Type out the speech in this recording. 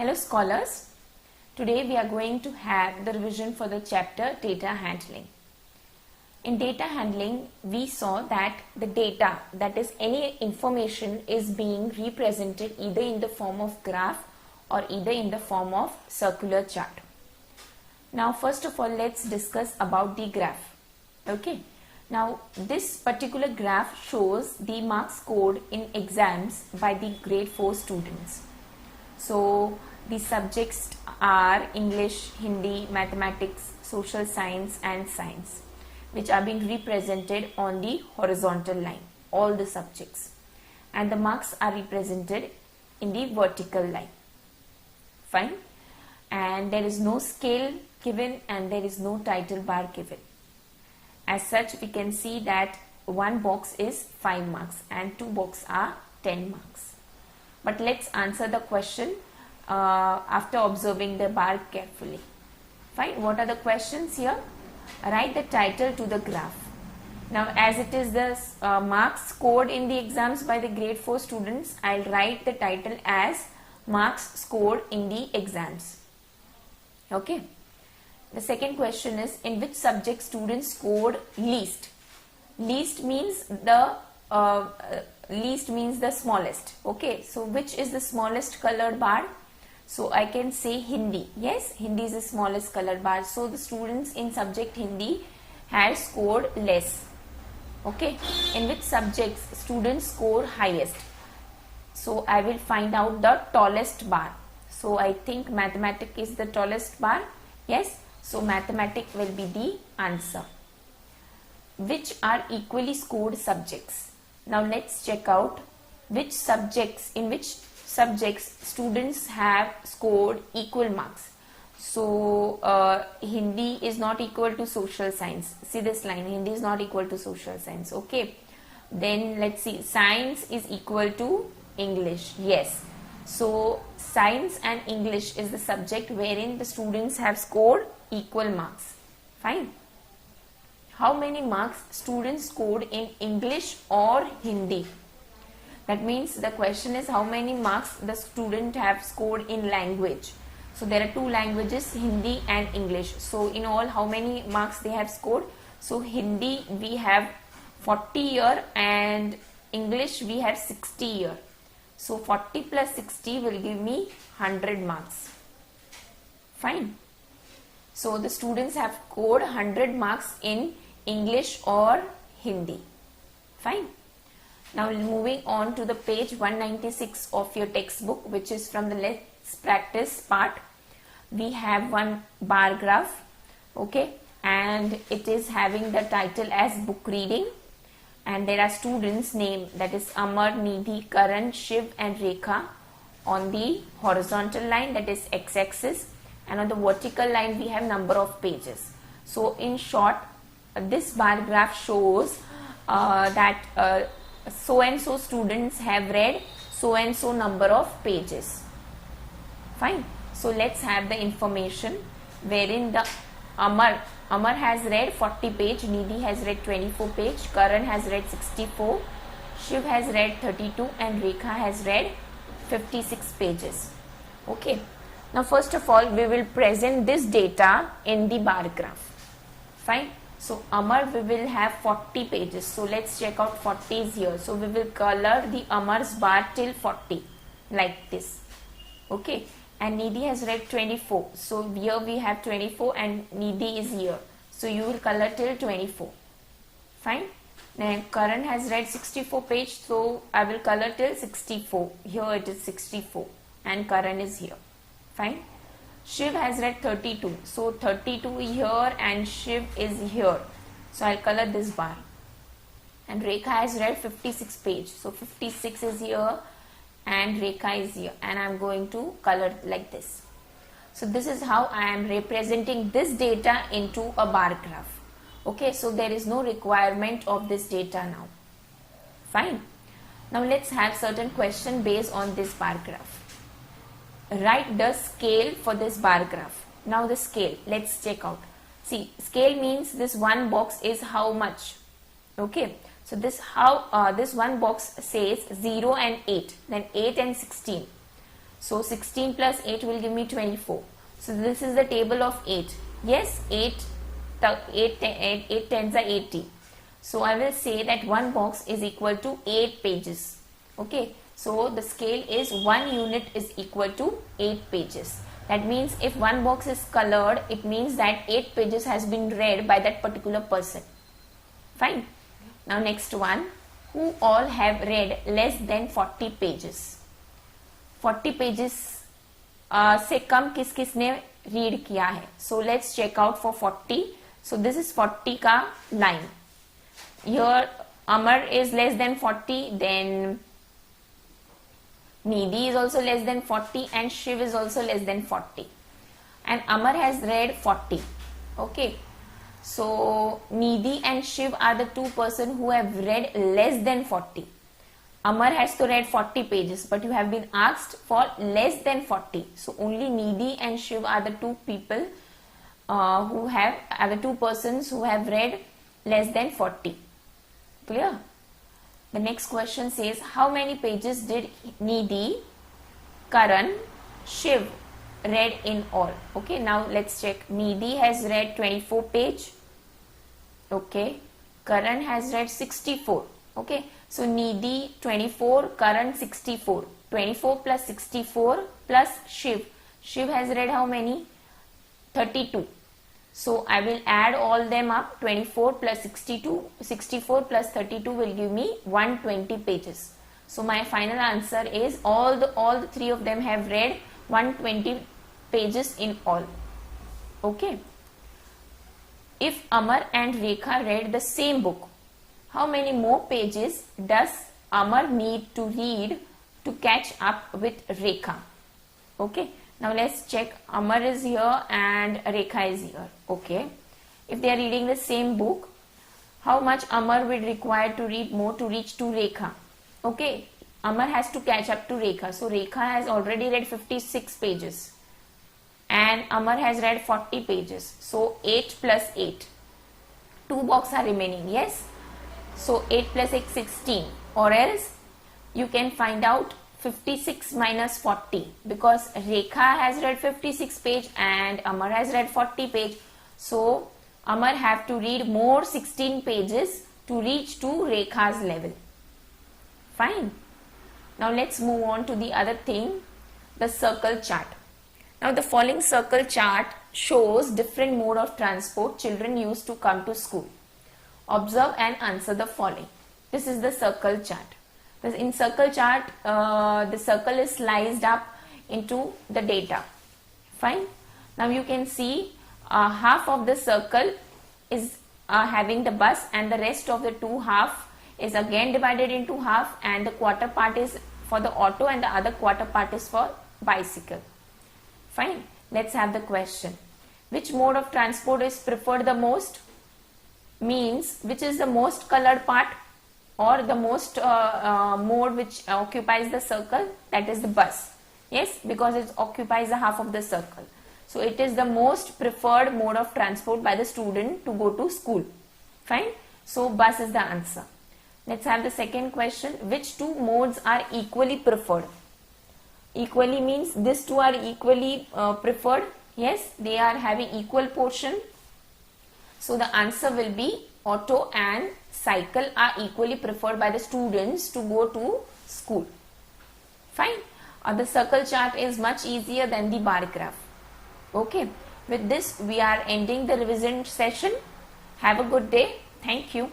Hello scholars, today we are going to have the revision for the chapter data handling. In data handling, we saw that the data, that is any information, is being represented either in the form of graph or either in the form of circular chart. Now first of all, let's discuss about the graph. Okay. Now this particular graph shows the marks scored in exams by the grade 4 students. So the subjects are English, Hindi, mathematics, social science and science, which are being represented on the horizontal line, all the subjects, and the marks are represented in the vertical line. Fine. And there is no scale given and there is no title bar given. As such, we can see that one box is 5 marks and 2 boxes are 10 marks. But let's answer the question after observing the bar carefully. Fine. What are the questions here? Write the title to the graph. Now, as it is the marks scored in the exams by the grade 4 students, I'll write the title as marks scored in the exams. Okay. The second question is, in which subject students scored least? Least means the smallest. Okay, so which is the smallest colored bar? So I can say Hindi. Yes, Hindi is the smallest colored bar. So the students in subject Hindi had scored less. Okay, in which subjects students score highest? So I will find out the tallest bar. So I think mathematics is the tallest bar. Yes, so mathematics will be the answer. Which are equally scored subjects? Now let's check out in which subjects students have scored equal marks. So Hindi is not equal to social science. See this line, Hindi is not equal to social science. Okay. Then let's see, science is equal to English. Yes. So science and English is the subject wherein the students have scored equal marks. Fine. How many marks students scored in English or Hindi? That means the question is how many marks the student have scored in language. So there are two languages, Hindi and English. So in all, how many marks they have scored? So Hindi we have 40 here and English we have 60 here. So 40 plus 60 will give me 100 marks. Fine. So the students have scored 100 marks in English or Hindi. Fine. Now moving on to the page 196 of your textbook, which is from the let's practice part. We have one bar graph. Okay. And it is having the title as book reading. And there are students' name, that is Amar, Nidhi, Karan, Shiv and Rekha on the horizontal line, that is x-axis, and on the vertical line we have number of pages. So in short, this bar graph shows that so and so students have read so and so number of pages. Fine. So let's have the information wherein the Amar has read 40 page, Nidhi has read 24 page, Karan has read 64, Shiv has read 32 and Rekha has read 56 pages. Okay. Now first of all, we will present this data in the bar graph. Fine. So Amar we will have 40 pages. So let's check out 40 is here. So we will color the Amar's bar till 40 like this. Okay. And Nidhi has read 24. So here we have 24 and Nidhi is here. So you will color till 24. Fine. Then Karan has read 64 page. So I will color till 64. Here it is 64 and Karan is here. Fine. Shiv has read 32. So 32 here and Shiv is here. So I'll color this bar. And Rekha has read 56 page. So 56 is here and Rekha is here. And I'm going to color like this. So this is how I am representing this data into a bar graph. Okay, so there is no requirement of this data now. Fine. Now let's have certain question based on this bar graph. Write the scale for this bar graph. Now the scale, let's check out. See, scale means this one box is how much. Okay, so this one box says 0 and 8, then 8 and 16. So 16 plus 8 will give me 24. So this is the table of 8. Yes, 8 tens are 80. So I will say that one box is equal to 8 pages. Okay. So the scale is 1 unit is equal to 8 pages. That means if one box is colored, it means that 8 pages has been read by that particular person. Fine. Now next one. Who all have read less than 40 pages? 40 pages से कम किस किसने read किया है? So let's check out for 40. So this is 40 का line. Here Amar is less than 40, then Nidhi is also less than 40 and Shiv is also less than 40. And Amar has read 40. Okay. So Nidhi and Shiv are the two persons who have read less than 40. Amar has to read 40 pages, but you have been asked for less than 40. So only Nidhi and Shiv are the two people are the two persons who have read less than 40. Clear? The next question says, how many pages did Nidhi, Karan, Shiv read in all? Okay, now let's check. Nidhi has read 24 page. Okay. Karan has read 64. Okay. So Nidhi 24, Karan 64. 24 plus 64 plus Shiv. Shiv has read how many? 32. So I will add all them up. 24 plus 62, 64 plus 32 will give me 120 pages. So my final answer is all the three of them have read 120 pages in all. Okay. If Amar and Rekha read the same book, how many more pages does Amar need to read to catch up with Rekha? Okay. Now let's check. Amar is here and Rekha is here. Okay. If they are reading the same book, how much Amar will require to read more to reach to Rekha? Okay. Amar has to catch up to Rekha. So Rekha has already read 56 pages. And Amar has read 40 pages. So 8 plus 8. 2 boxes are remaining. Yes. So 8 plus 8 16. Or else you can find out 56 minus 40, because Rekha has read 56 page and Amar has read 40 page. So Amar have to read more 16 pages to reach to Rekha's level. Fine. Now let's move on to the other thing, the circle chart. Now the following circle chart shows different mode of transport children use to come to school. Observe and answer the following. This is the circle chart. In circle chart, the circle is sliced up into the data. Fine. Now you can see half of the circle is having the bus and the rest of the two half is again divided into half, and the quarter part is for the auto and the other quarter part is for bicycle. Fine. Let's have the question. Which mode of transport is preferred the most? Means which is the most colored part or the most mode which occupies the circle, that is the bus. Yes, because it occupies the half of the circle. So it is the most preferred mode of transport by the student to go to school. Fine. So bus is the answer. Let's have the second question. Which two modes are equally preferred? Equally means these two are equally preferred. Yes, they are having equal portion. So the answer will be auto and cycle are equally preferred by the students to go to school. Fine. The circle chart is much easier than the bar graph. Okay. With this, we are ending the revision session. Have a good day. Thank you.